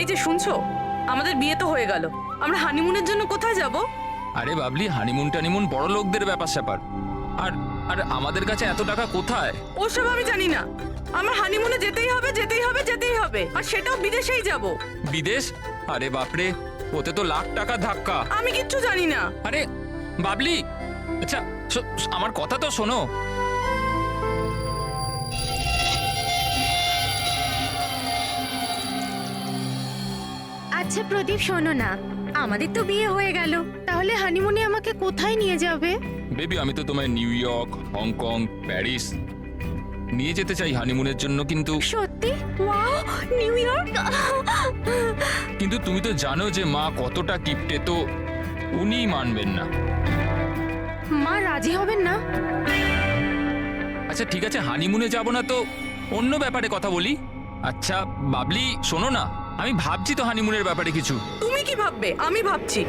এই যে শুনছো, আমাদের বিয়ে তো হয়ে গেল, আমরা হানিমুনের জন্য কোথায় যাব? আরে বাবলি, হানিমুন টানিমুন বড় লোকদের ব্যাপার স্যাপার। আর আর আমাদের কাছে এত টাকা কোথায়? ওসব আমি জানি না, আমার হানিমুনে যেতেই হবে যেতেই হবে যেতেই হবে, আর সেটাও বিদেশেই যাব। বিদেশ? আরে বাপরে, ওতে তো লাখ টাকা ধাক্কা। আমি কিচ্ছু জানি না। আরে বাবলি, আচ্ছা আমার কথা তো শোনো। আচ্ছা প্রদীপ, শোনো না, আমাদের তো বিয়ে হয়ে গেল, তাহলে হানিমুনে আমাকে কোথায় নিয়ে যাবে? বেবি, আমি তো তোমায় নিউ ইয়র্ক, হংকং, প্যারিস নিয়ে যেতে চাই হানিমুনের জন্য, কিন্তু সত্যি? Wow, new York! কিন্তু তুমি তো জানো যে মা কতটা কিপটে, তো উনিই মানবেন না। মা রাজি হবেন না? আচ্ছা ঠিক আছে, হানিমুনে যাব না তো অন্য ব্যাপারে কথা বলি। আচ্ছা বাবলি শোনো না, আমি ভাবছি তো হানিমুনের ব্যাপারে কিছু। তুমি কি ভাববে? আমি ভাবছি।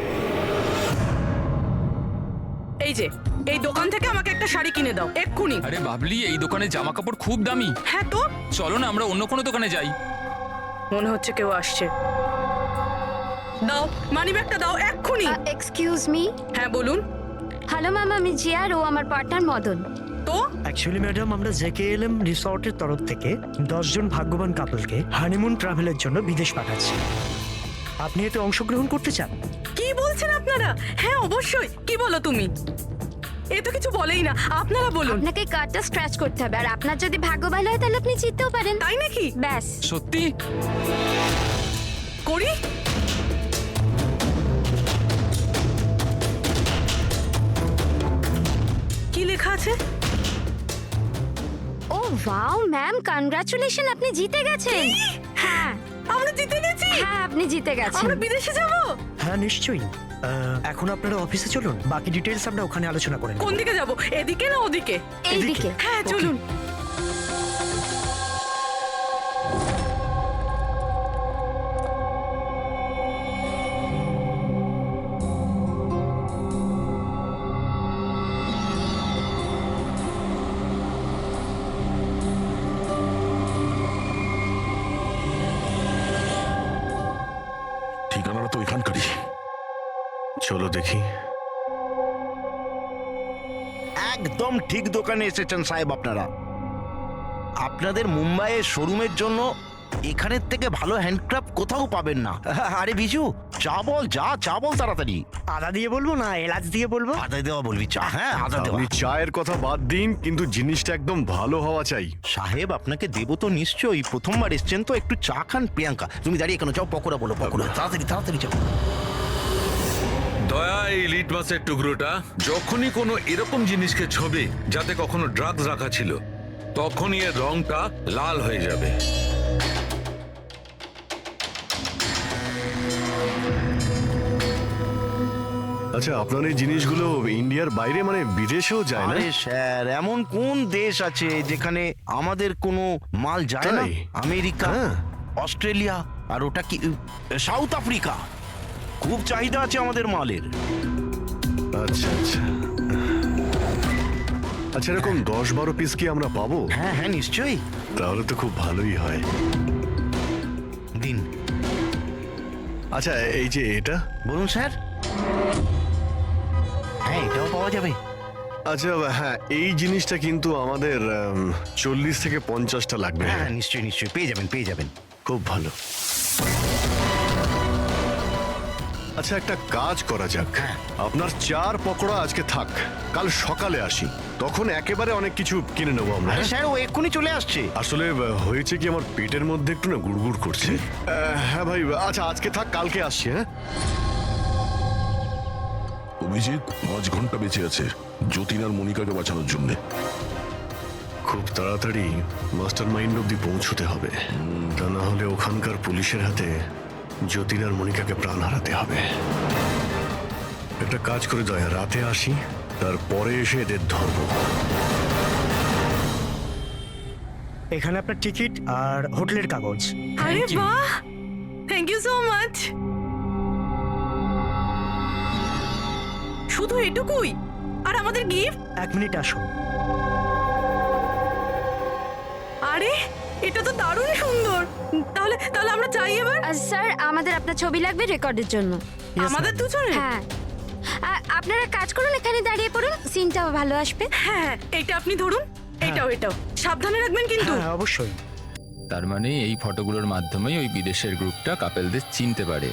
এই যে, এই দোকান থেকে আমাকে একটা শাড়ি কিনে দাও এক্ষুনি। আরে বাবলি, এই দোকানে জামা কাপড় খুব দামি। হ্যাঁ তো চলো না আমরা অন্য কোনো দোকানে যাই। মনে হচ্ছে কেউ আসছে। দাও, মানিব্যাগটা দাও এক্ষুনি। Excuse me. হ্যাঁ বলুন। হ্যালো ম্যাম, আমি জিয়া আর ও আমার পার্টনার মদন। তো অ্যাকচুয়ালি ম্যাডাম, আমরা জেকেএলএম রিসর্টের তরফ থেকে 10 জন ভাগ্যবান কাপলকে হানিমুন ট্রাভেলের জন্য বিদেশ পাঠাচ্ছি। আপনি এতে অংশগ্রহণ করতে চান? কি বলছেন আপনারা? হ্যাঁ অবশ্যই। কি বলো তুমি? এ তো কিছু বলেই না, আপনারা বলুন। আপনাকে কার্ডটা স্ক্র্যাচ করতে হবে, আর আপনার যদি ভাগ্য ভালো হয় তাহলে আপনি জিততেও পারেন। তাই নাকি? ব্যাস। সত্যি? করি। কি লেখা আছে? ও ওয়াও ম্যাম, কনগ্রাচুলেশন, আপনি জিতে গেছেন। হ্যাঁ আমরা জিতে গেছি। হ্যাঁ, আপনি জিতে গেছেন। আমরা বিদেশে যাব। হ্যাঁ নিশ্চয়ই। এখন আপনারা অফিসে চলুন, বাকি ডিটেলস আমরা ওখানে আলোচনা করে নেব। কোন দিকে যাব? এদিকে না ওদিকে? এইদিকে। হ্যাঁ চলুন। ঠিকানাটা তো এখানকারই। চলো দেখি। একদম ঠিক দোকানে এসেছেন সাহেব আপনারা। আপনাদের মুম্বাইয়ের শোরুমের জন্য এখানের থেকে ভালো হ্যান্ডক্রাফট কোথাও পাবেন না। আরে বিজু, চা বল, চা বল তাড়াতাড়ি। আদা দিয়ে বলবো না এলাচ দিয়ে বলবো? আদা দেওয়া বলবি? চা? হ্যাঁ আদা দেওয়া। আপনি চায়ের কথা বাদ দিন, কিন্তু জিনিসটা একদম ভালো হওয়া চাই। সাহেব আপনাকে দেবো তো নিশ্চয়ই, প্রথমবার এসছেন তো, একটু চা খান। প্রিয়াঙ্কা তুমি দাঁড়িয়ে কেন? যাও পকোড়া বলো, পকোড়া তাড়াতাড়ি তাড়াতাড়ি যাও। দয়া, এই লিট মাছের টুকরোটা যখনই কোনো এরকম জিনিসকে ছবে যাতে কখনো ড্রাগস রাখা ছিল, তখনই এর রংটা লাল হয়ে যাবে। আচ্ছা, আপনার এই জিনিসগুলো ইন্ডিয়ার বাইরে মানে বিদেশেও যায় না? আরে স্যার, এমন কোন দেশ আছে যেখানে আমাদের কোনো মাল যায় না? তাই? আমেরিকা, হ্যাঁ। অস্ট্রেলিয়া, আর ওটা কি সাউথ আফ্রিকা। খুব চাহিদা আছে আমাদের মালের। আচ্ছা আচ্ছা আচ্ছা, এরকম 10-12 পিস কি আমরা পাবো? হ্যাঁ হ্যাঁ নিশ্চয়ই, তাহলে তো খুব ভালোই হয়। দিন। আচ্ছা, এই যে এটা। বলুন স্যার। হ্যাঁ এটাও পাওয়া যাবে। আচ্ছা হ্যাঁ, এই জিনিসটা কিন্তু আমাদের 40 থেকে 50টা লাগবে। হ্যাঁ নিশ্চয়ই নিশ্চয়ই পেয়ে যাবেন পেয়ে যাবেন। খুব ভালো। আচ্ছা, একটা কাজ করা যাক। হ্যাঁ। আপনার 4 পকোড়া আজকে থাক, কাল সকালে আসি, তখন একেবারে অনেক কিছু কিনে নেবো আমরা। আরে স্যার, ও এক্ষুনি চলে আসছে। আসলে হয়েছে কি, আমার পেটের মধ্যে একটু না গুড়গুড় করছে। হ্যাঁ ভাই, আচ্ছা আজকে থাক, কালকে আসছি। হ্যাঁ অভিজিৎ 5 ঘন্টা বেঁচে আছে যতীন আর মনিকাকে বাঁচানোর জন্য। খুব তাড়াতাড়ি মাস্টার মাইন্ড অব্দি পৌঁছতে হবে, তা না হলে ওখানকার পুলিশের হাতে যতীন আর মনিকাকে প্রাণ হারাতে হবে। একটা কাজ করে দয়া, রাতে আসি, তারপরে এসে এদের ধরবো। এখানে আপনার টিকিট আর হোটেলের কাগজ। আরে বাহ, থ্যাংক ইউ সো মাচ। শুধু এটুকুই? আর আমাদের গিফট? 1 মিনিট আসুন। আরে এটা তো দারুণ সুন্দর। তাহলে তাহলে আমরা চাই এবার স্যার আমাদের আপনার ছবি লাগবে রেকর্ডের জন্য। আমাদের দুজনে। হ্যাঁ আপনারা কাজ করুন, এখানে দাঁড়িয়ে পড়ুন, সিনটাও ভালো আসবে। হ্যাঁ, এইটা আপনি ধরুন, এটাও সাবধানে রাখবেন কিন্তু। হ্যাঁ অবশ্যই। তার মানে এই ফটোগুলোর মাধ্যমেই ওই বিদেশের গ্রুপটা কাপেলদের চিনতে পারে।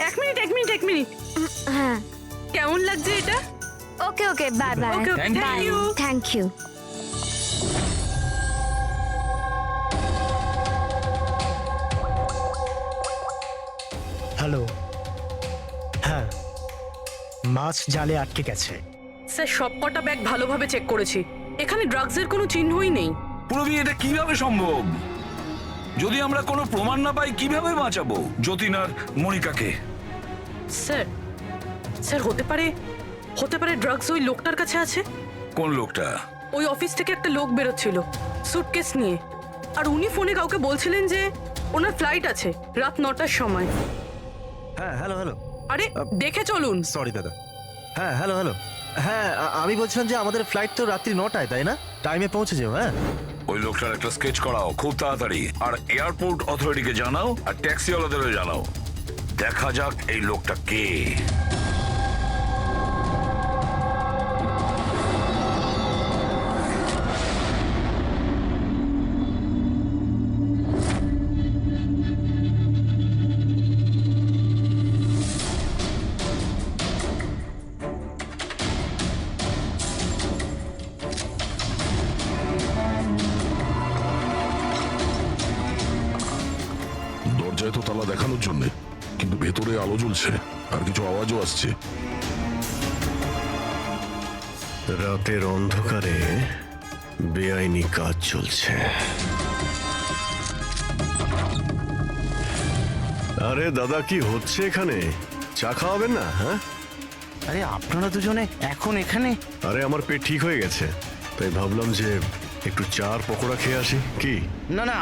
এক মিনিট হ্যাঁ কেমন লাগছে এটা? Okay okay bye bye. Okay Thank you. Thank you. Thank you. Hello. হ্যাঁ, মাছ জালে আটকে গেছে। স্যার সবকটা ব্যাগ ভালোভাবে চেক করেছি, এখানে ড্রাগসের কোনো চিহ্নই নেই। পুরবি, এটা কিভাবে সম্ভব? যদি আমরা কোনো প্রমাণ না পাই কিভাবে বাঁচাবো যতীন আর মনিকাকে? স্যার স্যার হতে পারে ড্রাগস ওই লোকটার কাছে আছে। কোন লোকটা? ওই অফিস থেকে একটা লোক বেরোচ্ছিল সুটকেস নিয়ে, আর উনি ফোনে কাউকে বলছিলেন যে ওনার ফ্লাইট আছে রাত 9টার সময়। হ্যাঁ হ্যালো হ্যালো, আরে দেখে চলুন। সরি দাদা। হ্যাঁ হ্যালো হ্যালো, হ্যাঁ আমি বলছিলাম যে আমাদের ফ্লাইট তো রাত্রি 9টায়, তাই না? টাইমে পৌঁছে যাও। হ্যাঁ ওই লোকটার একটা স্কেচ করাও খুব তাড়াতাড়ি, আর এয়ারপোর্ট অথরিটিকে জানাও, আর ট্যাক্সিওয়ালাদেরও জানাও। দেখা যাক এই লোকটা কে। দরজায় তো তালা দেখানোর জন্য, কিন্তু ভেতরে আলো জ্বলছে আর কিছু আওয়াজও আসছে। রাতের অন্ধকারে বেআইনি কাজ চলছে। আরে দাদা, কি হচ্ছে এখানে? চা খাওয়াবেন না? হ্যাঁ, আরে আপনারা দুজনে এখন এখানে? আরে আমার পেট ঠিক হয়ে গেছে, তাই ভাবলাম যে একটু চার পকোড়া খেয়ে আসি। কি? না না,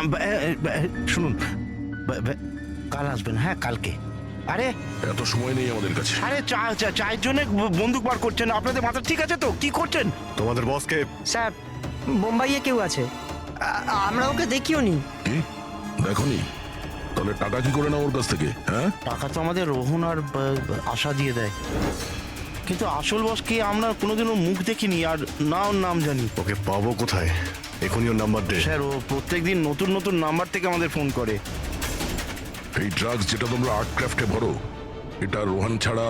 শুনুন, কাল আসবেন। হ্যাঁ কালকে। আরে এত সময় নেই আমাদের কাছে। আরে চায়ের জন্য বন্দুক বার করছেন? আপনাদের মাথা ঠিক আছে তো? কি করছেন? তোমাদের বসকে স্যার, মুম্বাইয়ে কেউ আছে, আমরা ওকে দেখিও নি। কি দেখনি? তাহলে টাকা কি করে না ওর কাছ থেকে? হ্যাঁ, টাকা তো আমাদের রোহন আর আশা দিয়ে দেয়, কিন্তু আসল বসকে আমরা কোনোদিনও মুখ দেখিনি, আর না ওর নাম জানি। ওকে পাবো কোথায়? এখনই ওর নাম্বার দে। স্যার ও প্রত্যেকদিন নতুন নতুন নাম্বার থেকে আমাদের ফোন করে। এই ড্রাগস যেটা তোমরা আর্ট ক্রাফটে ভরো, এটা রোহান ছাড়া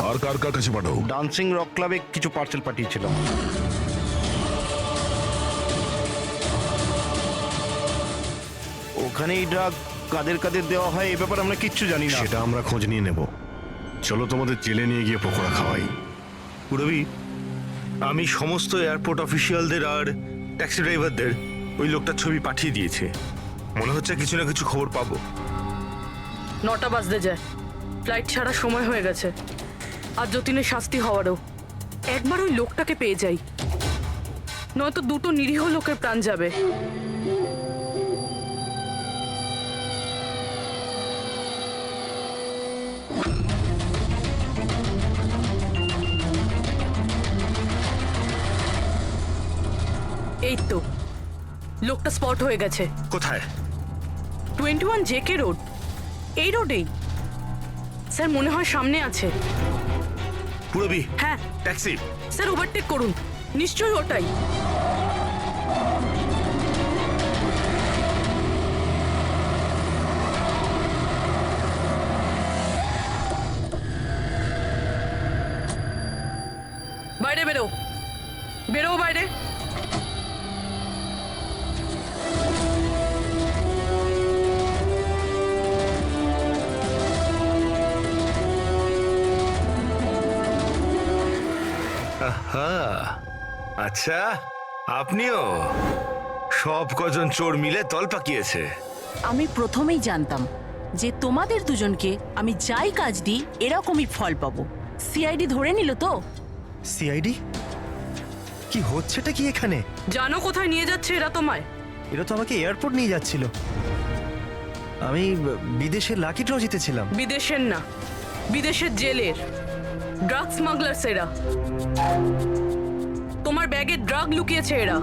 আর কার কার কাছে পাঠাও? ডান্সিং রক ক্লাবে কিছু পার্সেল পাঠিয়েছিলাম। ওখানেই ড্রাগ কাদের কাদের দেওয়া হয় এ ব্যাপারে আমরা কিচ্ছু জানি না। সেটা আমরা খোঁজ নিয়ে নেব। চলো তোমাদের জেলে নিয়ে গিয়ে পকোড়া খাওয়াই। পুরবি, আমি সমস্ত এয়ারপোর্ট অফিসিয়ালদের আর ট্যাক্সি ড্রাইভারদের ওই লোকটার ছবি পাঠিয়ে দিয়েছে। মনে হচ্ছে কিছু না কিছু খবর পাবো। 9টা বাজতে যায়, ফ্লাইট ছাড়ার সময় হয়ে গেছে, আর যতীনের শাস্তি হওয়ারও। একবার ওই লোকটাকে পেয়ে যাই, নয়তো দুটো নিরীহ লোকের প্রাণ যাবে। এই তো লোকটা স্পট হয়ে গেছে। কোথায়? 21 জেকে রোড, এই রোডেই। স্যার মনে হয় সামনে আছে। পুরবি, হ্যাঁ ট্যাক্সি। স্যার ওভারটেক করুন, নিশ্চয়ই ওটাই। বাইরে বেরো, বেরো বাইরে। আচ্ছা, আপনিও? সব কজন চোর মিলে দল পাকিয়েছে। আমি প্রথমেই জানতাম যে তোমাদের দুজনকে আমি যাই কাজ দিই এরকমই ফল পাবো। সিআইডি ধরে নিল তো? সিআইডি? কি হচ্ছেটা কি এখানে? জানো কোথায় নিয়ে যাচ্ছে এরা তোমায়? এরা তো আমাকে এয়ারপোর্ট নিয়ে যাচ্ছিল। আমি বিদেশের লাকি ড্র জিতেছিলাম। বিদেশের না, বিদেশের জেলের ড্রাগ স্মাগলার্স এরা। তোমার ব্যাগে ড্রাগ লুকিয়েছে এরা।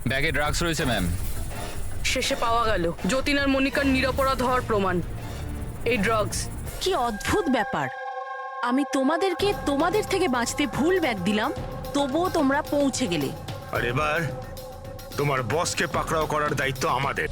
ব্যাগে ড্রাগস রয়েছে ম্যাম। শেষে পাওয়া গেল যতীন আর মনিকার নিরপরাধ হওয়ার প্রমাণ। এই ড্রাগস। কি অদ্ভুত ব্যাপার, আমি তোমাদের থেকে বাঁচতে ভুল ব্যাগ দিলাম, তবুও তোমরা পৌঁছে গেলে। আর এবার তোমার বসকে পাকড়াও করার দায়িত্ব আমাদের।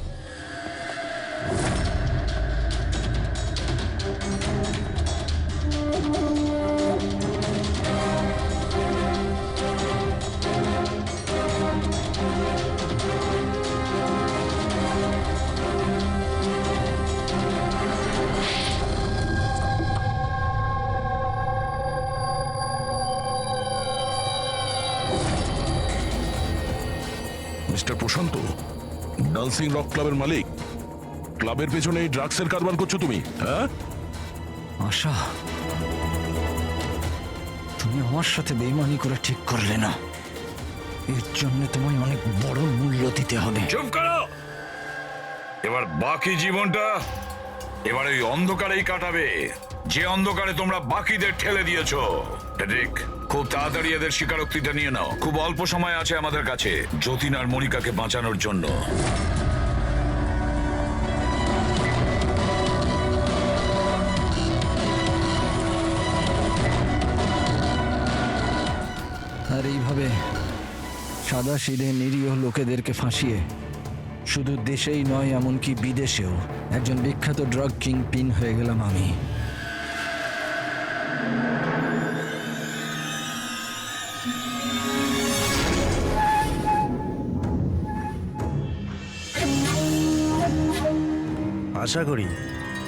মিস্টার প্রশান্ত, ডান্সিং রক ক্লাবের মালিক, ক্লাবের পেছনে এই ড্রাগসের কারবার করছো তুমি, হ্যাঁ? আশা, তুমি আমার সাথে বেইমানি করে ঠিক করলে না, এর জন্য তোমায় অনেক বড় মূল্য দিতে হবে। চুপ করো। এবার বাকি জীবনটা এবার ওই অন্ধকারেই কাটাবে, যে অন্ধকারে তোমরা বাকিদের ঠেলে দিয়েছো। ঠিক, খুব তাড়াতাড়ি এদের স্বীকারোক্তিটা নিয়ে নাও। খুব অল্প সময় আছে আমাদের কাছে যতীন আর মনিকাকে বাঁচানোর জন্য। আর এইভাবে সাদা সিধে নিরীহ লোকেদেরকে ফাঁসিয়ে শুধু দেশেই নয়, এমনকি বিদেশেও একজন বিখ্যাত ড্রাগ কিং পিন হয়ে গেলাম আমি। আশা করি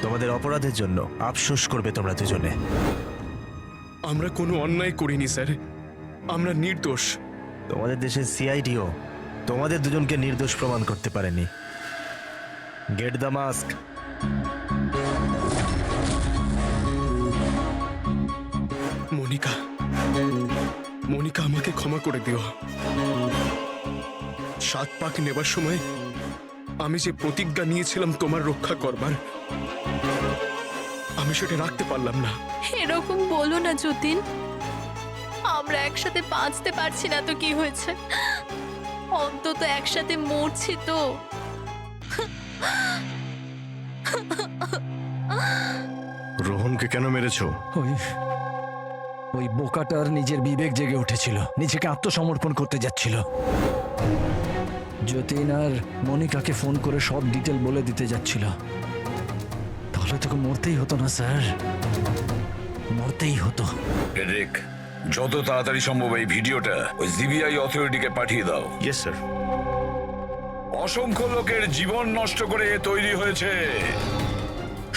তোমাদের অপরাধের জন্য আফসোস করবে তোমরা দুজনে। আমরা কোনো অন্যায় করিনি স্যার, আমরা নির্দোষ। তোমাদের দেশের সিআইডিও তোমাদের দুজনকে নির্দোষ প্রমাণ করতে পারেনি। Get the mask. Monika, Monika, আমাকে ক্ষমা করে দিও। 7 পাক নেবার সময় আমি যে প্রতিজ্ঞা নিয়েছিলাম তোমার রক্ষা করবার, আমি সেটা রাখতে পারলাম না। এরকম বলো না যতীন, আমরা একসাথে বাঁচতে পারছি না তো কি হয়েছে, অন্তত একসাথে মরছি তো। রোহনকে কেন মেরেছো? ওই বোকাটার নিজের বিবেক জেগে উঠেছিল, নিজেকে আত্মসমর্পণ করতে যাচ্ছিল। যতীন আর মনিকাকে ফোন করে সব ডিটেল বলে দিতে যাচ্ছিল। তাহলে তোকে মরতেই হতো না স্যার, মরতেই হতো। এরিক, যত তাড়াতাড়ি সম্ভব এই ভিডিওটা ওই সিবিআই অথরিটিকে পাঠিয়ে দাও। Yes sir. অসংখ্য লোকের জীবন নষ্ট করে তৈরি হয়েছে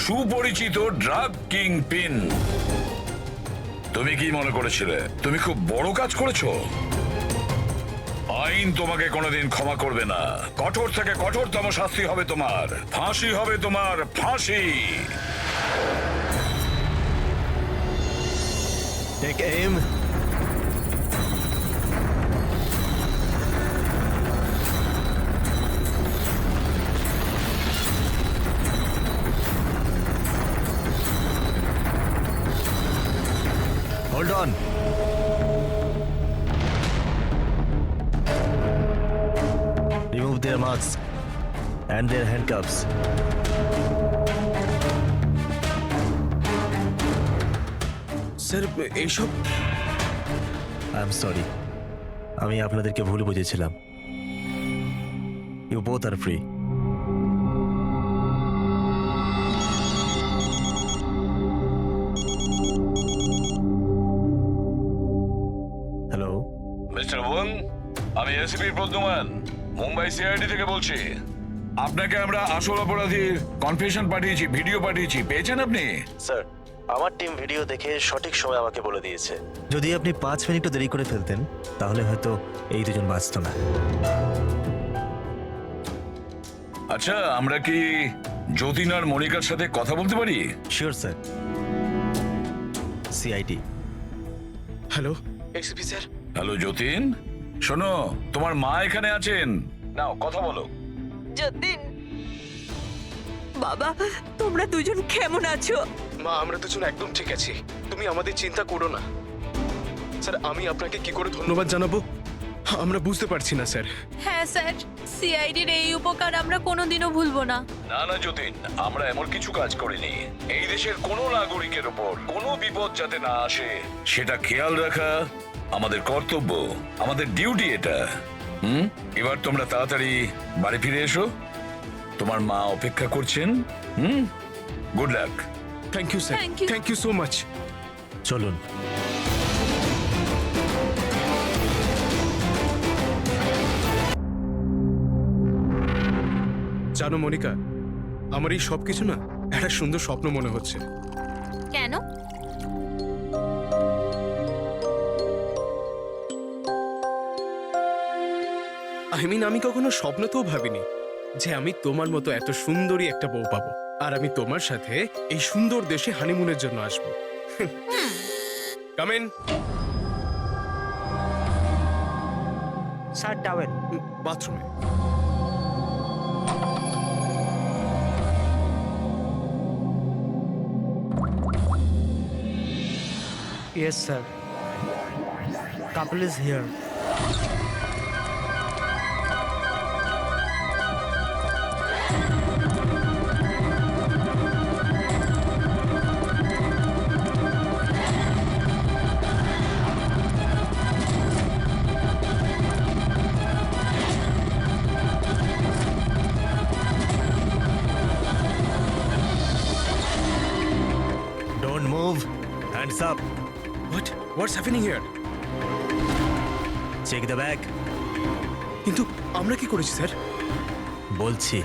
সুপরিচিত ড্রাগ কিং পিন। তুমি কি মনে করেছিলে তুমি খুব বড় কাজ করেছো? আইন তোমাকে কোনোদিন ক্ষমা করবে না। কঠোর থেকে কঠোরতম শাস্তি হবে তোমার, ফাঁসি হবে তোমার, ফাঁসি। Take M. Hold on. Remove their masks and their handcuffs. Sir, এইসব I am sorry. আমি আপনাদেরকে ভুল বুঝেছিলাম। You both are free. Hello mister Wang, আমি এসিপি প্রদ্যুমান, মুম্বাই সিআইডি থেকে বলছি। আপনাকে আমরা আসল অপরাধীর কনফেশন পাঠিয়েছি, ভিডিও পাঠিয়েছি, পেয়েছেন আপনি? স্যার, আমার টিম ভিডিও দেখে সঠিক সময় আমাকে বলে দিয়েছে। যদি আপনি 5 মিনিটও দেরি করে ফেলতেন তাহলে হয়তো এই দুজন বাঁচত না। আচ্ছা, আমরা কি যতীন আর মনিকার সাথে কথা বলতে পারি? Sure sir. CID. Hello SP sir. Hello Jatin, শোনো, তোমার মা এখানে আছেন, নাও কথা বলো। যতীন, বাবা, তোমরা দুজন কেমন আছো? মা আমরা দুজন একদম ঠিক আছি, তুমি আমাদের চিন্তা করো না। স্যার আমি আপনাকে কি করে ধন্যবাদ জানাবো আমরা বুঝতে পারছি না স্যার। হ্যাঁ স্যার, সিআইডির এই উপকার আমরা কোনোদিনও ভুলবো না। না না যতীন, আমরা এমন কিছু কাজ করিনি। এই দেশের কোনো নাগরিকের ওপর কোনো বিপদ যাতে না আসে সেটা খেয়াল রাখা আমাদের কর্তব্য, আমাদের ডিউটি এটা। এবার তোমরা তাড়াতাড়ি বাড়ি ফিরে এসো, তোমার মা অপেক্ষা করছেন। Good luck. Thank you sir, Thank you. Thank you so much. চলুন। জানো মনিকা, আমার এই সব কিছু না একটা সুন্দর স্বপ্ন মনে হচ্ছে। কেন? আমি কখনো স্বপ্নতেও ভাবিনি যে আমি তোমার মতো এত সুন্দরী একটা বউ পাবো, আর আমি তোমার সাথে এই সুন্দর দেশে হানিমুনের জন্য আসবো। Come in. Sir towel. বাথরুমে। Yes, sir. Couple is here. Don't move. Hands up. What's happening here? Check the bag. কিন্তু আমরা কি করেছি স্যার? বলছি।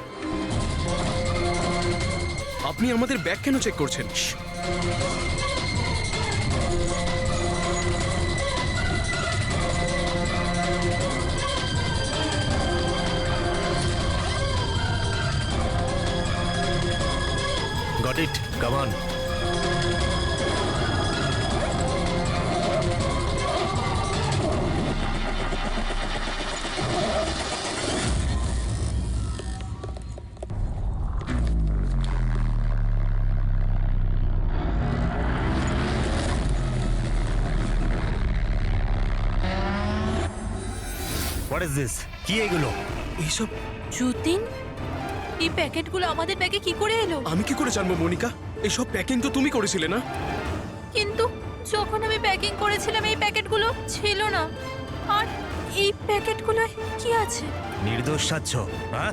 আপনি আমাদের ব্যাগ কেন চেক করছেন? Got it. Come on. What is this? কি এগুলো? এইসব যতীন, এই প্যাকেটগুলো আমাদের ব্যাগে কি করে এলো? আমি কি করে জানবো মনিকা? এইসব প্যাকিং তো তুমি করেছিলে না? কিন্তু যখন আমি প্যাকিং করেছিলাম এই প্যাকেটগুলো ছিল না। আর এই প্যাকেটগুলোয় কি আছে? নির্দোষ সাচ্ছ, হ্যাঁ?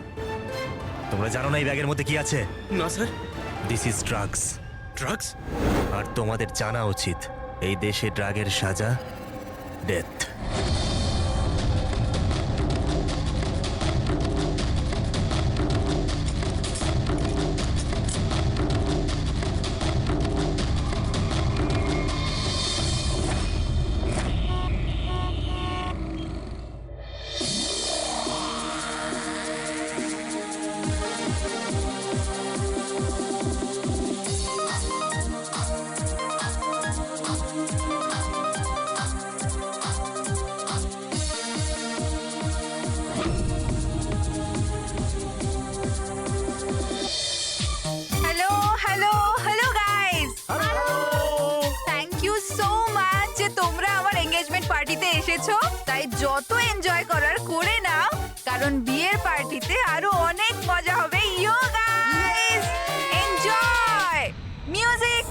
তোমরা জানো না এই ব্যাগের মধ্যে কি আছে? না sir. This is drugs. Drugs? আর তোমাদের জানা উচিত এই দেশে ড্রাগের সাজা death. Hello hello hello guys, thank you so much যে তোমরা আমার এঙ্গেজমেন্ট পার্টিতে এসেছো। তাই যত এনজয় করার করে নাও, কারণ বিয়ের পার্টিতে আরো অনেক মজা হবে। ইয়ো গাইস, এনজয় মিউজিক।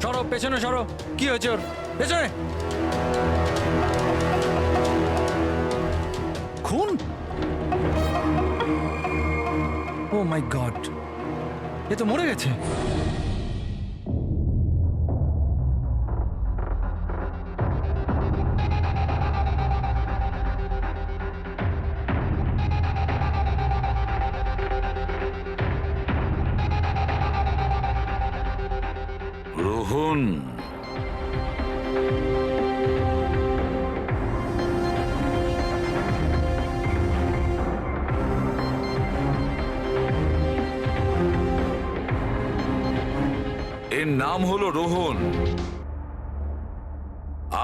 সরো পেছনে সরো। কি হয়েছে ওর? পেছনে। খুন? ও মাই গড, এ তো মরে গেছে। রোহন, এর নাম হলো রোহন।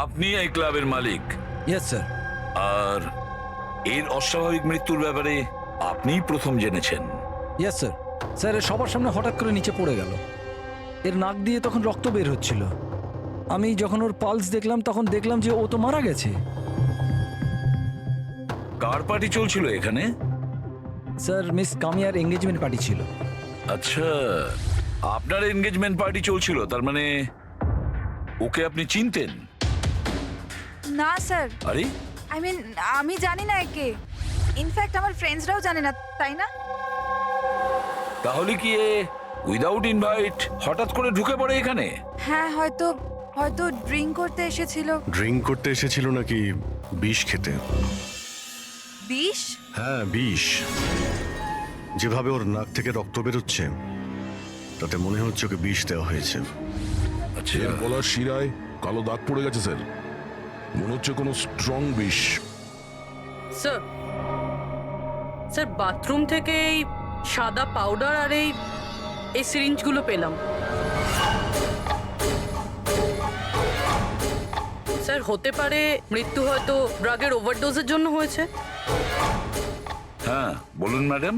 আপনি এই ক্লাবের মালিক, ইয়েস স্যার। আর এর অস্বাভাবিক মৃত্যুর ব্যাপারে আপনিই প্রথম জেনেছেন। Yes sir. স্যার, এ সবার সামনে হঠাৎ করে নিচে পড়ে গেল। এর নাক দিয়ে তখন রক্ত বের হচ্ছিল। আমি যখন ওর পালস দেখলাম তখন দেখলাম যে ও তো মারা গেছে। কার পার্টি চলছিল এখানে? স্যার, মিস কামিয়ার এঙ্গেজমেন্ট পার্টি ছিল। আচ্ছা, আপনার এনগেজমেন্ট পার্টি চলছিল, তার মানে ওকে আপনি চিনতেন? না স্যার, আরে আই মিন আমি জানি না একে। ইনফ্যাক্ট আমার ফ্রেন্ডসরাও জানে না, তাই না? তাহলে কি এ উইদাউট ইনভাইট হঠাৎ করে ঢুকে পড়ে এখানে? হ্যাঁ, হয়তো হয়তো ড্রিঙ্ক করতে এসেছিল। ড্রিঙ্ক করতে এসেছিল নাকি বিষ খেতে? বিষ? হ্যাঁ, বিষ। যেভাবে ওর নাক থেকে রক্ত বেরোচ্ছে তাতে মনে হচ্ছে ওকে বিষ দেওয়া হয়েছে। আচ্ছা, এর গলার শিরায় কালো দাগ পড়ে গেছে স্যার, মনে হচ্ছে কোনো স্ট্রং বিষ। স্যার, স্যার বাথরুম থেকে এই সাদা পাউডার আর এই সিরিঞ্জগুলো পেলাম। স্যার, হতে পারে মৃত্যু হয়তো ড্রাগের ওভারডোজের জন্য হয়েছে। হ্যাঁ বলুন ম্যাডাম,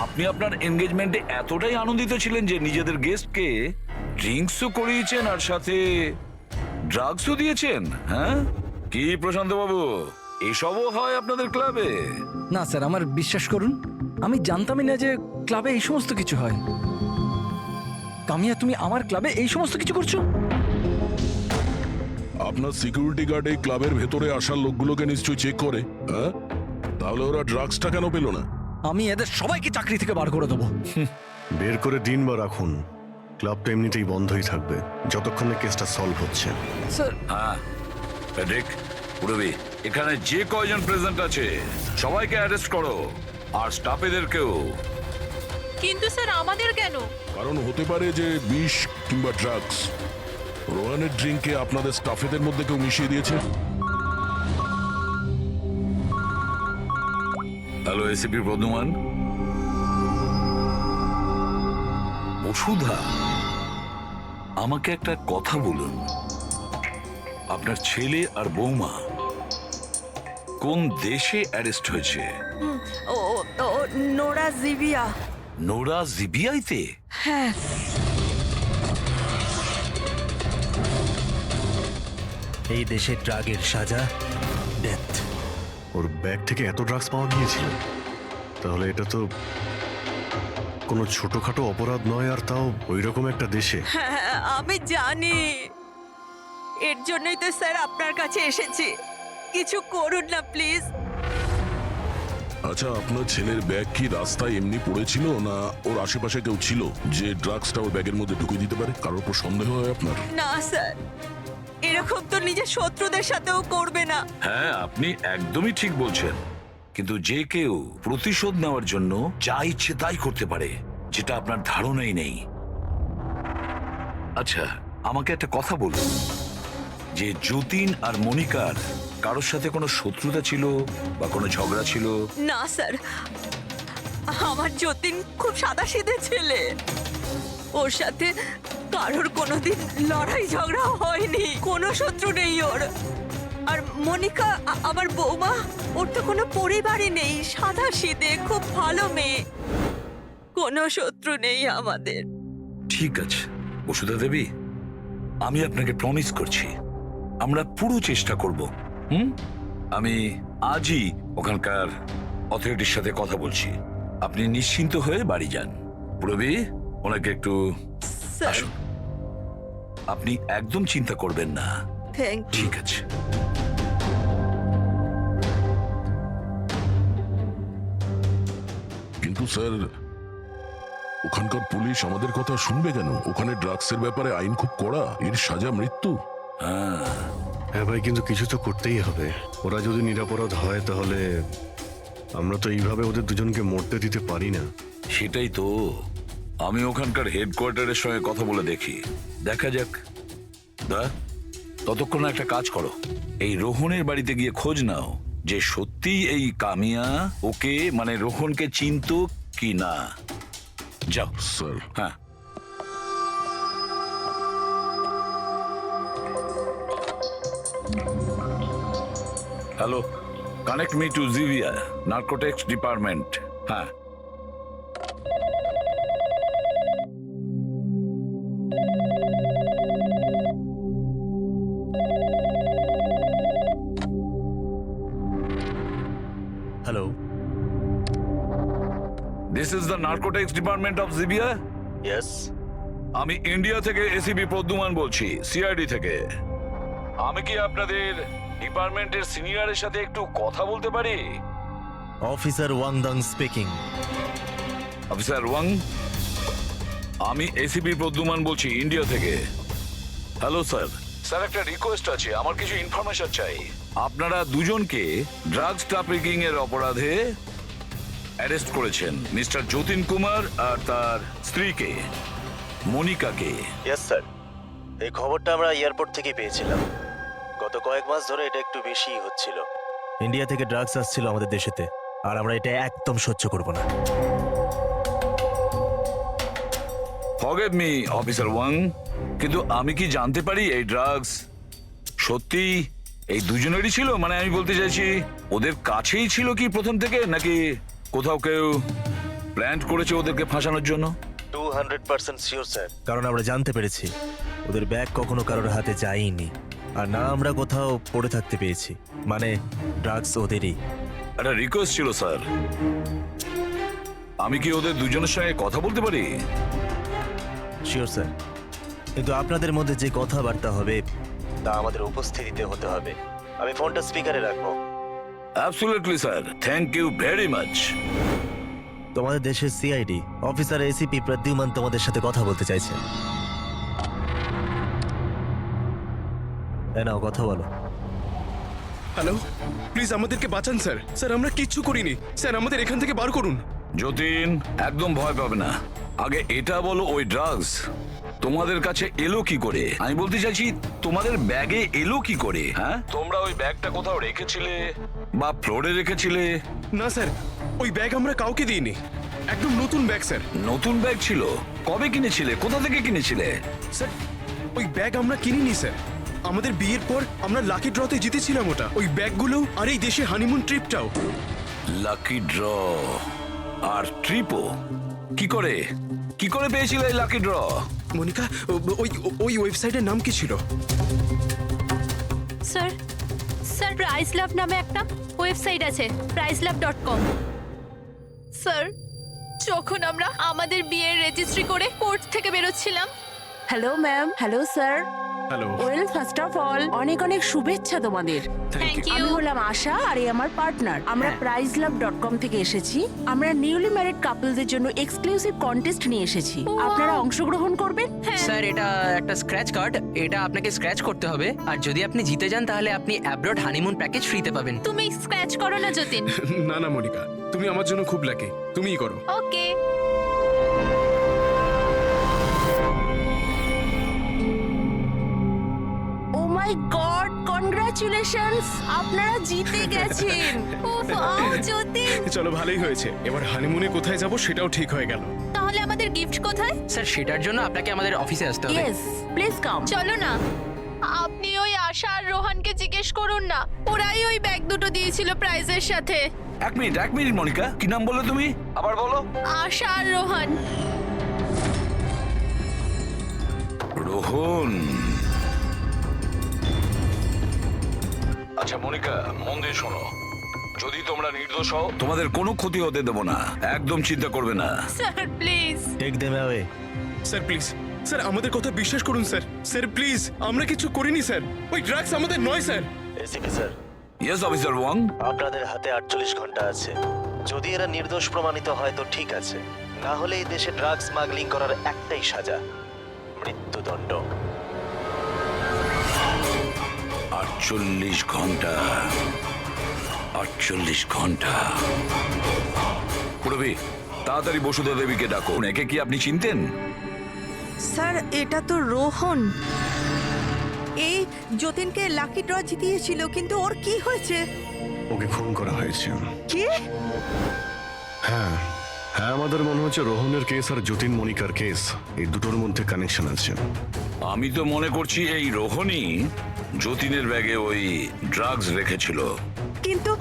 আপনি আপনার এনগেজমেন্টে এতটাই আনন্দিত ছিলেন যে নিজেদের গেস্টকে ড্রিঙ্কসও করিয়েছেন আর সাথে ড্রাগসও দিয়েছেন? হ্যাঁ কি প্রশান্ত বাবু, এসবও হয় আপনাদের ক্লাবে? না স্যার, আমার বিশ্বাস করুন, আমি জানতামই না যে ক্লাবে এই সমস্ত কিছু হয়। কামিয়া, তুমি আমার ক্লাবে এই সমস্ত কিছু করছো? আপনার সিকিউরিটি গার্ড এই ক্লাবের ভেতরে আসার লোকগুলোকে নিশ্চয়ই চেক করে, হ্যাঁ? তাহলে ওরা ড্রাগসটা কেন পেল না? আমি এদের সবাইকে চাকরি থেকে বার করে দেবো। বের করে দিন বা রাখুন, ক্লাবটা এমনিতেই বন্ধই থাকবে যতক্ষণ না কেসটা সলভ হচ্ছে। স্যার, হ্যাঁ প্যাট্রিক, পুরবি, এখানে যে কয়জন প্রেজেন্ট আছে সবাইকে অ্যারেস্ট করো, আর স্টাফেদেরকেও। কিন্তু স্যার, আমাদের কেন? কারণ হতে পারে যে বিষ কিংবা ড্রাগস রোহানের ড্রিঙ্কে আপনাদের স্টাফেদের মধ্যে কেউ মিশিয়ে দিয়েছে। Hello ACP Bardhaman. বসুধা, আমাকে একটা কথা বলুন, আপনার ছেলে আর বৌমা কোন দেশে অ্যারেস্ট হয়েছে? ও নোরা জিবিয়া। নোরা জিবিআইতে? হ্যাঁ। এই দেশে ড্রাগের সাজা ডেথ। ওর ব্যাগ থেকে এত ড্রাগস পাওয়া গিয়েছিল, তাহলে এটা তো কোনো ছোটখাটো অপরাধ নয়, আর তাও ওই রকম একটা দেশে। হ্যাঁ, আমি জানি, এর জন্যই তো স্যার আপনার কাছে এসেছি। কিছু করুন না প্লিজ। আচ্ছা, আপনার ছেলের ব্যাগ কি রাস্তায় এমনি পড়েছিল, না ওর আশেপাশে কেউ ছিল যে ড্রাগসটা ওর ব্যাগের মধ্যে ঢুকিয়ে দিতে পারে? কারোর উপর সন্দেহ হয় আপনার? না স্যার, এরকম তো নিজের শত্রুদের সাথেও করবে না। হ্যাঁ, আপনি একদমই ঠিক বলছেন, কিন্তু যে কেউ প্রতিশোধ নেওয়ার জন্য যা ইচ্ছে তাই করতে পারে, যেটা আপনার ধারণাই নেই। আচ্ছা, আমাকে একটা কথা বলুন, যে যতীন আর মনিকার কারোর সাথে কোনো শত্রুতা ছিল বা কোনো ঝগড়া ছিল? না স্যার, আমার যতীন খুব সাদাসিধে ছেলে, ওর সাথে কারোর কোনোদিন লড়াই ঝগড়া হয়নি, কোনো শত্রু নেই ওর। আর মনিকা আমার বৌমা, ওর তো কোনো পরিবারই নেই, সাদাসিধে খুব ভালো মেয়ে, কোনো শত্রু নেই আমাদের। ঠিক আছে বসুধা দেবী, আমি আপনাকে প্রমিস করছি আমরা পুরো চেষ্টা করব। আমি আজই ওখানকার অথরিটির সাথে কথা বলছি, আপনি নিশ্চিন্ত হয়ে বাড়ি যান। প্রবি, ওনাকে একটু আসুন। আপনি একদম চিন্তা করবেন না। Thank you. ঠিক আছে। কিন্তু স্যার ওখানকার পুলিশ আমাদের কথা শুনবে কেন? ওখানে ড্রাগসের ব্যাপারে আইন খুব কড়া, এর সাজা মৃত্যু। হ্যাঁ ভাই, কিন্তু কিছু তো করতেই হবে। ওরা যদি নিরাপরাধ হয় তাহলে আমরা তো এইভাবে ওদের দুজনকে মরতে দিতে পারি না। সেটাই তো, আমি ওখানকার হেডকোয়ার্টারের সঙ্গে কথা বলে দেখি, দেখা যাক। দা, ততক্ষণ একটা কাজ করো, এই রোহনের বাড়িতে গিয়ে খোঁজ নাও যে সত্যি এই কামিয়া ওকে মানে রোহনকে চিনতো কি না। যাও স্যার। হ্যাঁ। Hello, connect me to Zivia narcotics department. হ্যাঁ। Hello, this is the narcotics department of Zivia. Yes. আমি ইন্ডিয়া থেকে এসিপি প্রদ্যুমান বলছি, সিআইডি থেকে। আমি কি আপনাদের ডিপার্টমেন্টের সিনিয়রের সাথে একটু কথা বলতে পারি? Officer Wangdang speaking. Officer Wang, আমি এসিপি প্রদ্যুমান বলছি ইন্ডিয়া থেকে। Hello sir. স্যার, একটা রিকোয়েস্ট আছে, আমার কিছু ইনফরমেশন চাই। আপনারা দুজনকে ড্রাগস ট্রাফিকিং এর অপরাধে অ্যারেস্ট করেছেন, মিস্টার যতীন কুমার আর তার স্ত্রীকে মনিকাকে। ইয়েস স্যার, এই খবরটা আমরা এয়ারপোর্ট থেকে পেয়েছিলাম। গত কয়েক মাস ধরে এটা একটু বেশি হচ্ছিল। ইন্ডিয়া থেকে ড্রাগস আসছিল আমাদের দেশেতে, আর আমরা এটা একদম সহ্য করব না। ফরগিভ মি অফিসার ওয়াং, কিন্তু আমি কি জানতে পারি এই ড্রাগস সত্যি এই দুজনেরই ছিল? মানে আমি বলতে চাইছি, ওদের কাছেই ছিল কি প্রথম থেকে, নাকি কোথাও কেউ প্ল্যান করেছে ওদেরকে ফাঁসানোর জন্য? 200% শিওর স্যার, কারণ আমরা জানতে পেরেছি ওদের ব্যাগ কখনো কারোর হাতে যায়নি, আর না আমরা কোথাও পড়ে থাকতে পেয়েছি। মানে ড্রাগস ওদেরই। একটা রিকোয়েস্ট ছিল স্যার, আমি কি ওদের দুজনের সঙ্গে কথা বলতে পারি? শিওর স্যার, কিন্তু আপনাদের মধ্যে যে কথাবার্তা হবে তা আমাদের উপস্থিতিতে হতে হবে। আমি ফোনটা স্পিকারে রাখবো। Absolutely sir, thank you very much. তোমাদের দেশের সিআইডি অফিসার এসিপি প্রদ্যুমান তোমাদের সাথে কথা বলতে চাইছে। নাও কথা বলো। হ্যালো, প্লিজ আমাদেরকে বাঁচান স্যার। স্যার, আমরা কিচ্ছু করিনি স্যার, আমাদের এখান থেকে বার করুন। যতীন, একদম ভয় পাবে না। আগে এটা বলো, ওই ড্রাগস তোমাদের কাছে এলো কি করে? আমি বলতে চাইছি, তোমাদের ব্যাগে এলো কি করে? হ্যাঁ, তোমরা ওই ব্যাগটা কোথাও রেখেছিলে বা ফ্লোরে রেখেছিলে? না স্যার, ওই ব্যাগ আমরা কাউকে দিইনি, একদম নতুন ব্যাগ স্যার। নতুন ব্যাগ ছিল? কবে কিনেছিলে? কোথা থেকে কিনেছিলে? স্যার, ওই ব্যাগ আমরা কিনিনি স্যার। আমাদের বিয়ের পর আমরা লাকি ড্রতে জিতেছিলাম ওটা, ওই ব্যাগগুলো আর এই দেশে হানিমুন ট্রিপটাও। লাকি ড্র আর ট্রিপও? কি করে পেয়েছিলে এই লাকি ড্র? মনিকা, ওই ওয়েবসাইটের নাম কি ছিল? স্যার, স্যার প্রাইস লাভ নামে একটা ওয়েবসাইট আছে, pricelove.com। স্যার, যখন আমরা আমাদের বিয়ের রেজিস্ট্রি করে কোর্ট থেকে বেরোচ্ছিলাম। Hello ma'am. Hello sir. Hello. Well, first of all অনেক অনেক শুভেচ্ছা তোমাদের। Thank you. আমি হলাম আশা, আর এই আমার পার্টনার। আমরা pricelove.com থেকে এসেছি। আমরা নিউলি ম্যারিড কাপলদের জন্য এক্সক্লুসিভ কন্টেস্ট নিয়ে এসেছি। আপনারা অংশগ্রহণ করবেন? স্যার, এটা একটা স্ক্র্যাচ কার্ড, এটা আপনাকে স্ক্র্যাচ করতে হবে, আর যদি আপনি জিতে যান তাহলে আপনি অ্যাব্রড হানিমুন প্যাকেজ ফ্রিতে পাবেন। তুমি স্ক্র্যাচ করো না যতীন। না না মনিকা, তুমি আমার জন্য খুব লাকি, তুমিই করো। ওকে। ও মাই গড, কনগ্রাচুলেশনস, আপনারা জিতে গেছেন। ওয়াও যতীন, চলো, ভালোই হয়েছে। এবার হানিমুনে কোথায় যাব সেটাও ঠিক হয়ে গেল। তাহলে আমাদের গিফট কোথায়? স্যার, সেটার জন্য আপনাকে আমাদের অফিসে আসতে হবে। Yes, please come. চলো না, আপনি ওই আশা আর রোহানকে জিজ্ঞেস করুন না, ওরাই ওই ব্যাগ দুটো দিয়েছিল প্রাইজের সাথে। এক মিনিট মনিকা, কি নাম বললে তুমি? আবার বলো। আশা আর রোহান। রোহন। আচ্ছা মনিকা, মন দিয়ে শোনো, যদি তোমরা নির্দোষ হও তোমাদের কোনো ক্ষতি হতে দেব না, একদম চিন্তা করবে না। Sir please. Take them away. Sir please, sir আমাদের কথা বিশ্বাস করুন স্যার। স্যার প্লিজ, আমরা কিছু করিনি স্যার, ওই ড্রাগস আমাদের নয় sir. ACP sir. Yes officer Wang. আপনাদের হাতে 48 ঘন্টা আছে। যদি এরা নির্দোষ প্রমাণিত হয় তো ঠিক আছে, না হলে এই দেশে ড্রাগ স্মাগলিং করার একটাই সাজা, মৃত্যুদণ্ড। 48 ঘন্টা, 48 ঘন্টা। পুরবি, তাড়াতাড়ি বসুধা দেবীকে ডাকো। একে কি আপনি চিনতেন? স্যার, এটা তো রোহন। এই যতীনকে লাকি ড্র জিতিয়েছিল, কিন্তু ওর কি হয়েছে? ওকে খুন করা হয়েছে। কি? হ্যাঁ হ্যাঁ, আমাদের মনে হচ্ছে রোহনের কেস আর যতীন মনিকার কেস, এই দুটোর মধ্যে কানেকশন আছে। আমি তো মনে করছি এই রোহনই যতীনের ব্যাগে ওই ড্রাগস রেখেছিল। কিন্তু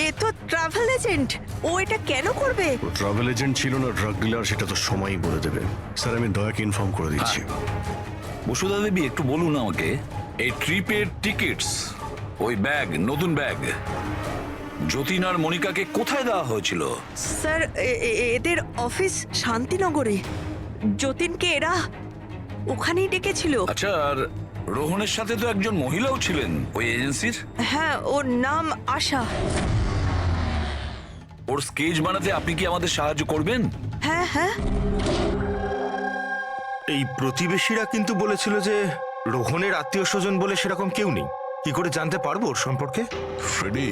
এ তো ট্রাভেল এজেন্ট, ও এটা কেন করবে? ও ট্রাভেল এজেন্ট ছিল না ড্রাগ ডিলার, সেটা তো সময়ই বলে দেবে। স্যার, আমি দয়াকে ইনফর্ম করে দিচ্ছি। বসুধা দেবী, একটু বলুন আমাকে, এই ট্রিপের টিকিটস, ওই ব্যাগ, নতুন ব্যাগ, যতীন আর মনিকাকে কোথায় দেওয়া হয়েছিল? স্যার, এদের অফিস শান্তিনগরে। যতীনকে এরা ওখানেই ডেকেছিল। আচ্ছা, আর রোহনের সাথে তো একজন মহিলাও ছিলেন ওই এজেন্সির। হ্যাঁ, ওর নাম আশা। ওর স্কেচ বানাতে আপনি কি আমাদের সাহায্য করবেন? হ্যাঁ হ্যাঁ। এই প্রতিবেশীরা কিন্তু বলেছিল যে রোহনের আত্মীয় স্বজন বলে সেরকম কেউ নেই। কি করে জানতে পারবো ওর সম্পর্কে? ফ্রেডি,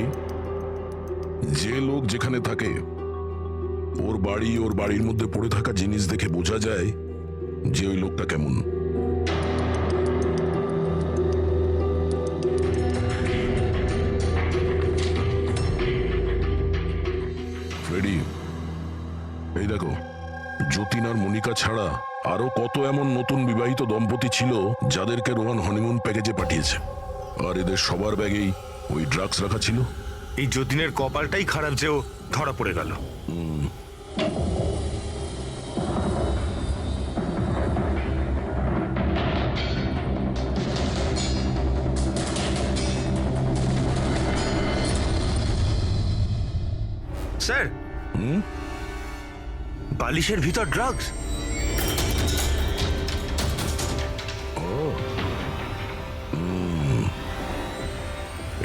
যে লোক যেখানে থাকে ওর বাড়ি, ওর বাড়ির মধ্যে পড়ে থাকা জিনিস দেখে বোঝা যায় যে ওই লোকটা কেমন। ফ্রেডি, এই দেখো, যতীন আর মনিকা ছাড়া আরো কত এমন নতুন বিবাহিত দম্পতি ছিল যাদেরকে রোহন হনিমুন প্যাকেজে পাঠিয়েছে, আর এদের সবার ব্যাগেই ওই ড্রাগস রাখা ছিল। এই যতীনের কপালটাই খারাপ যে ও ধরা পড়ে গেল। স্যার, বালিশের ভিতর ড্রাগস।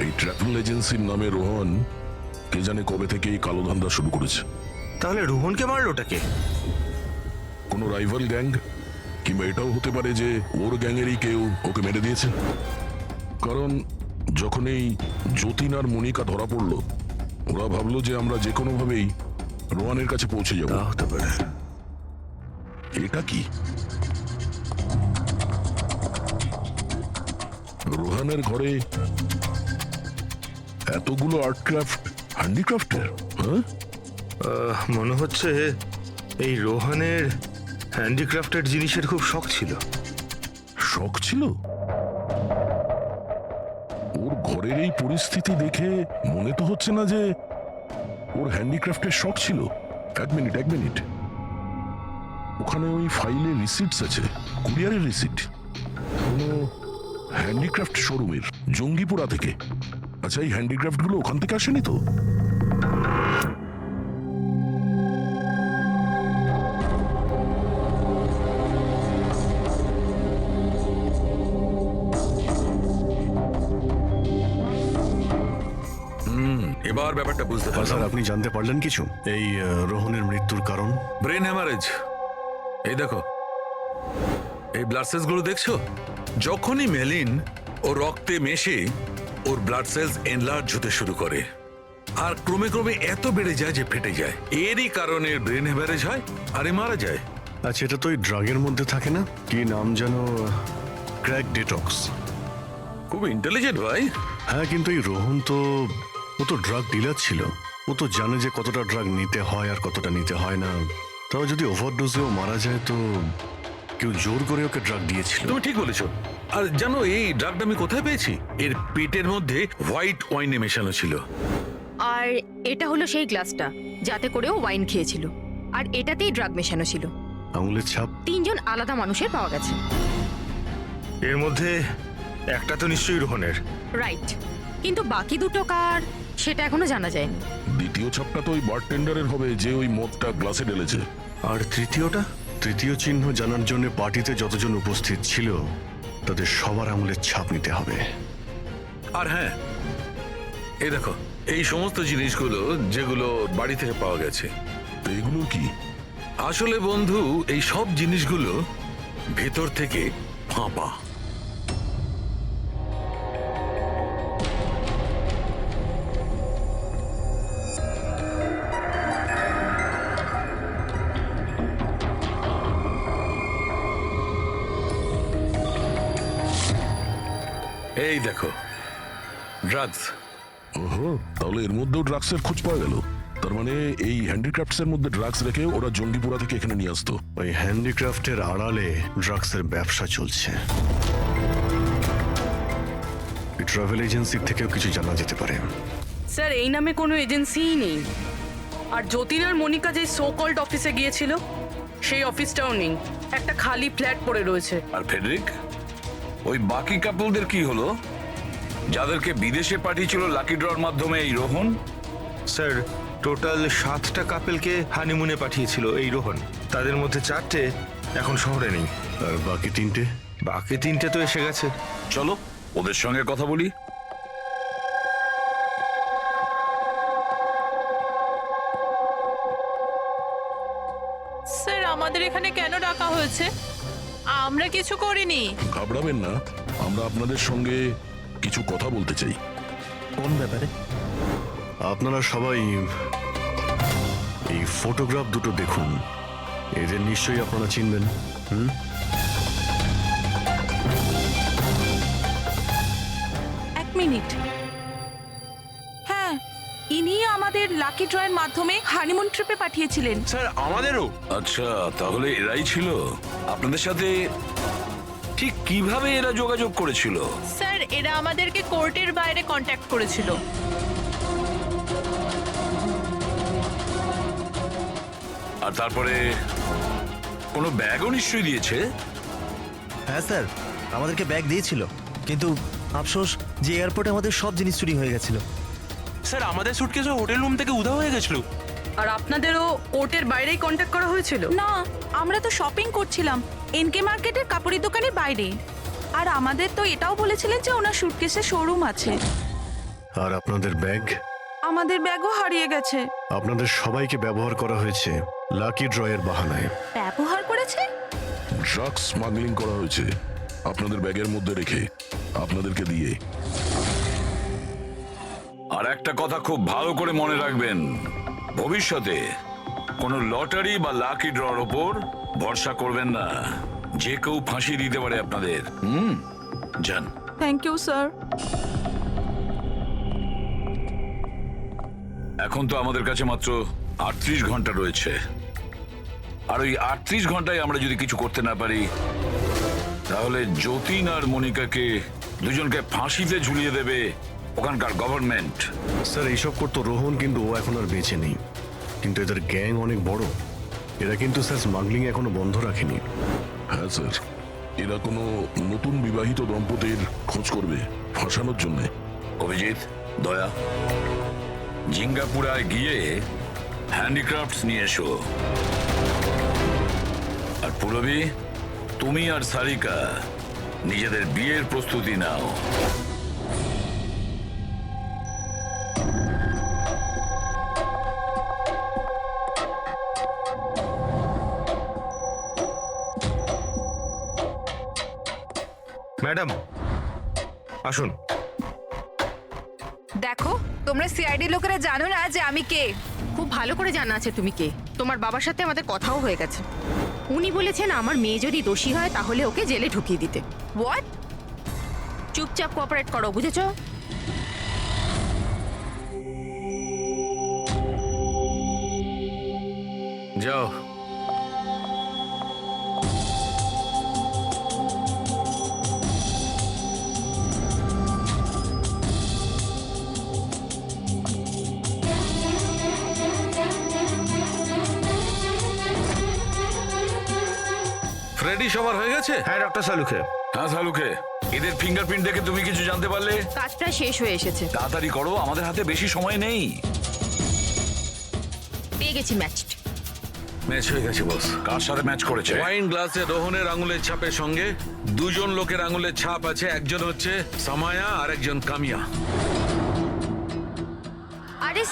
এই ট্রাভেল এজেন্সির নামে রোহন কে জানে কবে থেকে এই কালো ধান্দা শুরু করেছে। তাহলে রোহনকে মারলোটাকে? কোনো রাইভাল গ্যাং, কিংবা এটাও হতে পারে যে ওর গ্যাংয়েরই কেউ ওকে মেরে দিয়েছে। কারণ যখন এই যতীন আর মনিকা ধরা পড়লো, ওরা ভাবলো যে আমরা যে কোনো ভাবেই রোহানের কাছে পৌঁছে যাবো। হতে পারে। এটা কি? রোহানের ঘরে এতগুলো আর্টক্রাফট, হ্যান্ডিক্রাফটের। হ্যাঁ, মনে হচ্ছে এই রোহনের হ্যান্ডিক্রাফটেড জিনিসের খুব শখ ছিল। শখ ছিল? ওর ঘরের এই পরিস্থিতি দেখে মনে তো হচ্ছে না যে ওর হ্যান্ডিক্রাফটের শখ ছিল। এক মিনিট, ওখানে ওই ফাইলে রিসিটস আছে, কুরিয়ারের রিসিট, কোনো হ্যান্ডিক্রাফট শোরুমের, জঙ্গিপুরা থেকে। আচ্ছা, এই হ্যান্ডিক্রাফট গুলো ওখান থেকে আসেনি তো? এবার ব্যাপারটা বুঝতে স্যার, পারলাম। আপনি জানতে পারলেন কিছু এই রোহনের মৃত্যুর কারণ? Brain haemorrhage. এই দেখো, এই ব্লাড সেলস গুলো দেখছো? যখনই মেলিন ও রক্তে মেশে ওর ব্লাড সেলস এনলার্জ হতে শুরু করে, আর ক্রমে ক্রমে এত বেড়ে যায় যে ফেটে যায়। এরই কারণে ব্রেন হ্যামারেজ হয় আর এ মারা যায়। আচ্ছা, এটা তো ওই ড্রাগের মধ্যে থাকে না? কি নাম যেন? Crack detox. খুব ইন্টেলিজেন্ট ভাই। হ্যাঁ, কিন্তু এই রোহন তো, ও তো ড্রাগ ডিলার ছিল। ও তো জানে যে কতটা ড্রাগ নিতে হয় আর কতটা নিতে হয় না। তাও যদি ওভারডোজেও মারা যায় তো কেউ জোর করে ওকে ড্রাগ দিয়েছিল। তুমি ঠিক বলেছো। আর জানো এই ড্রাগটা আমি কোথায় পেয়েছি? এর পেটের মধ্যে হোয়াইট ওয়াইনে মেশানো ছিল। আর এটা হলো সেই গ্লাসটা যাতে করেও ওয়াইন খেয়েছিল, আর এটাতেই ড্রাগ মেশানো ছিল। আঙুলের ছাপ 3 জন আলাদা মানুষের পাওয়া গেছে। এর মধ্যে একটা তো নিশ্চয়ই রোহনের। রাইট, কিন্তু বাকি দুটো কার সেটা এখনো জানা যায়নি। দ্বিতীয় ছাপটা তো ওই বারটেন্ডারের হবে যে ওই মদটা গ্লাসে ঢেলেছে। আর তৃতীয়টা? তৃতীয় চিহ্ন জানার জন্য পার্টিতে যতজন উপস্থিত ছিল তাদের সবার আঙুলের ছাপ নিতে হবে। আর হ্যাঁ, এই দেখো, এই সমস্ত জিনিসগুলো যেগুলো বাড়ি থেকে পাওয়া গেছে। তো এগুলো কি? আসলে বন্ধু, এই সব জিনিসগুলো ভেতর থেকে ফাঁপা। এই দেখো, ড্রাগস। ওহো, তাহলে এর মধ্যেও ড্রাগসের খোঁজ পাওয়া গেল। তার মানে এই হ্যান্ডিক্রাফটসের মধ্যে ড্রাগস রেখে ওরা জঙ্গিপুরা থেকে এখানে নিয়ে আসতো। ওই হ্যান্ডিক্রাফটের আড়ালে ড্রাগসের ব্যবসা চলছে। ট্রাভেল এজেন্সির থেকেও কিছু জানা যেতে পারে। স্যার, এই নামে কোনো এজেন্সিই নেই। আর যতীন আর মনিকা যে সো কল্ড অফিসে গিয়েছিল সেই অফিসটাও নেই, একটা খালি ফ্ল্যাট পড়ে রয়েছে। আর ফেডরিক, ওই বাকি কাপলদের কি হলো যাদেরকে বিদেশে পাঠিয়েছিল লাকি ড্রর মাধ্যমে এই রোহন? স্যার, টোটাল 7টা কাপেলকে হানিমুনে পাঠিয়েছিল এই রোহন। তাদের মধ্যে 4টে এখন শহরে নেই। আর বাকি 3টে? বাকি 3টে তো এসে গেছে। চলো ওদের সঙ্গে কথা বলি। স্যার, আমাদের এখানে কেন ডাকা হয়েছে? আমরা কিছু করিনি। ঘাবড়াবেন না, আমরা আপনাদের সঙ্গে কিছু কথা বলতে চাই। কোন ব্যাপারে? আপনারা সবাই এই ফটোগ্রাফ দুটো দেখুন। এদের নিশ্চয়ই আপনারা চিনবেন। এক মিনিট। হ্যাঁ, ইনি আমাদের লাকি ড্রয়ের মাধ্যমে হানিমুন ট্রিপে পাঠিয়েছিলেন। স্যার, আমাদেরও। আচ্ছা, তাহলে এরাই ছিল আপনাদের সাথে। ঠিক কিভাবে এরা যোগাযোগ করেছিল? স্যার, এরা আমাদেরকে কোর্টের বাইরে কন্ট্যাক্ট করেছিল। আর তারপরে কোনো ব্যাগও নিশ্চয়ই দিয়েছে। হ্যাঁ স্যার, আমাদেরকে ব্যাগ দিয়েছিল, কিন্তু আফসোস যে এয়ারপোর্টে আমাদের সব জিনিস চুরি হয়ে গেছিল। স্যার, আমাদের সুটকেসও হোটেল রুম থেকে উধাও হয়ে গেছিল। আর আপনাদেরও কোর্টের বাইরেই কন্ট্যাক্ট করা হয়েছিল? না, আমরা তো শপিং করছিলাম এনকে মার্কেটের কাপড়ের দোকানের বাইরে। আর আমাদের তো এটাও বলেছিলেন যে ওনার সুটকেসের শোরুম আছে। আর আপনাদের ব্যাগ? আমাদের ব্যাগও হারিয়ে গেছে। আপনাদের সবাইকে ব্যবহার করা হয়েছে লাকি ড্রয়ের বাহানায়। ব্যবহার করেছে? ড্রাগস স্মাগলিং করা হয়েছে আপনাদের ব্যাগের মধ্যে রেখে, আপনাদেরকে দিয়ে। আর একটা কথা খুব ভালো করে মনে রাখবেন, ভবিষ্যতে কোনো লটারি বা লাকি ড্রর ওপর ভরসা করবেন না। যে কেউ ফাঁসি দিতে পারে আপনাদের। যান। Thank you sir. এখন তো আমাদের কাছে মাত্র 38 ঘন্টা রয়েছে। আর ওই 38 ঘন্টায় আমরা যদি কিছু করতে না পারি, তাহলে যতীন আর মনিকাকে দুজনকে ফাঁসিতে ঝুলিয়ে দেবে ওখানকার গভর্নমেন্ট। স্যার, এইসব করতো রোহন, কিন্তু ও এখন আর বেঁচে নেই। কিন্তু এদের গ্যাং অনেক বড়। এরা কিন্তু স্যার স্মাগলিং এখনো বন্ধ রাখেনি। হ্যাঁ স্যার, এরা কোনো নতুন বিবাহিত দম্পতির খোঁজ করবে ফাঁসানোর জন্য। অভিজিৎ, দয়া, জিঙ্গাপুরায় গিয়ে হ্যান্ডিক্রাফটস নিয়ে এসো। আর পুরবী, তুমি আর সারিকা নিজেদের বিয়ের প্রস্তুতি নাও। ম্যাডাম, আসুন। দেখো, তোমরা সিআইডি লোকেরা জানো না যে আমি কে। খুব ভালো করে জানা আছে তুমি কে। তোমার বাবার সাথে আমাদের কথাও হয়ে গেছে। উনি বলেছেন আমার মেয়ে যদি দোষী হয় তাহলে ওকে জেলে ঢুকিয়ে দিতে। হোয়াট? চুপচাপ কোঅপারেট করো, বুঝেছো? যাও। ফ্রেডি সবার হয়ে গেছে? হ্যাঁ ডক্টর সালুখে। হ্যাঁ সালুখে, এদের ফিঙ্গারপ্রিন্ট দেখে তুমি কিছু জানতে পারলে? কাজটা শেষ হয়ে এসেছে। তাড়াতাড়ি করো, আমাদের হাতে বেশি সময় নেই। পেয়ে গেছি ম্যাচড। ম্যাচ হয়ে গেছে বস। কার সাথে ম্যাচ করেছে? ওয়াইন গ্লাসে রোহনের আঙুলের ছাপের সঙ্গে দুজন লোকের আঙুলের ছাপ আছে। একজন হচ্ছে সামায়া আর একজন কামিয়া।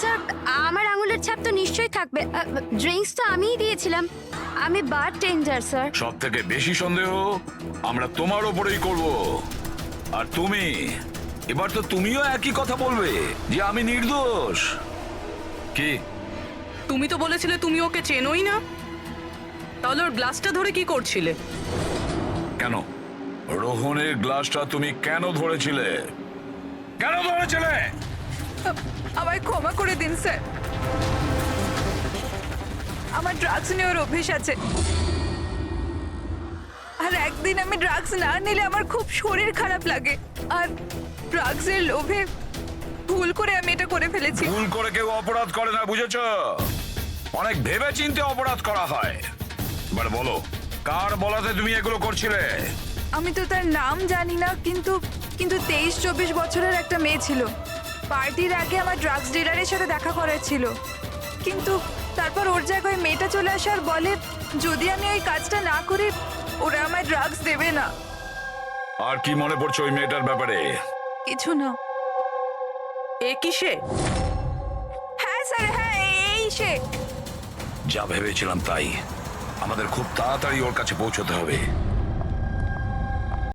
স্যার আমার আঙুলের ছাপ তো নিশ্চয়ই থাকবে। ড্রিঙ্কস তো আমিই দিয়েছিলাম। আমি বার টেন্ডার স্যার। সব থেকে বেশি সন্দেহ আমরা তোমার ওপরেই করব। আর তুমি, এবার তো তুমিও একই কথা বলবে যে আমি নির্দোষ। কি? তুমি তো বলেছিলে তুমি ওকে চেনোই না, তাহলে ওর গ্লাসটা ধরে কি করছিলে? কেন রোহনের গ্লাসটা তুমি কেন ধরেছিলে? কেন ধরেছিলে? আমায় ক্ষমা করে দিন স্যার। আমার ড্রাগস নেওয়ার অভ্যেস আছে, আর একদিন আমি ড্রাগস না নিলে আমার খুব শরীর খারাপ লাগে, আর ড্রাগসের লোভে ভুল করে আমি এটা করে ফেলেছি। ভুল করে কেউ অপরাধ করে না, বুঝেছো? অনেক ভেবে চিন্তে অপরাধ করা হয়। এবার বলো, কার বলাতে তুমি এগুলো করছিলে? আমি তো তার নাম জানি না, কিন্তু 23-24 বছরের একটা মেয়ে ছিল। পার্টির আগে আমার ড্রাগস ডিলারের সাথে দেখা করার ছিল, কিন্তু তারপর ওর জায়গায় মেয়েটা চলে আসে আর বলে যদি আমি ওই কাজটা না করি ওরা আমায় ড্রাগস দেবে না। আর কি মনে পড়ছে ওই মেয়েটার ব্যাপারে? কিছু না। এ কি সে? হ্যাঁ স্যার, হ্যাঁ এই সে। যা ভেবেছিলাম তাই। আমাদের খুব তাড়াতাড়ি ওর কাছে পৌঁছতে হবে।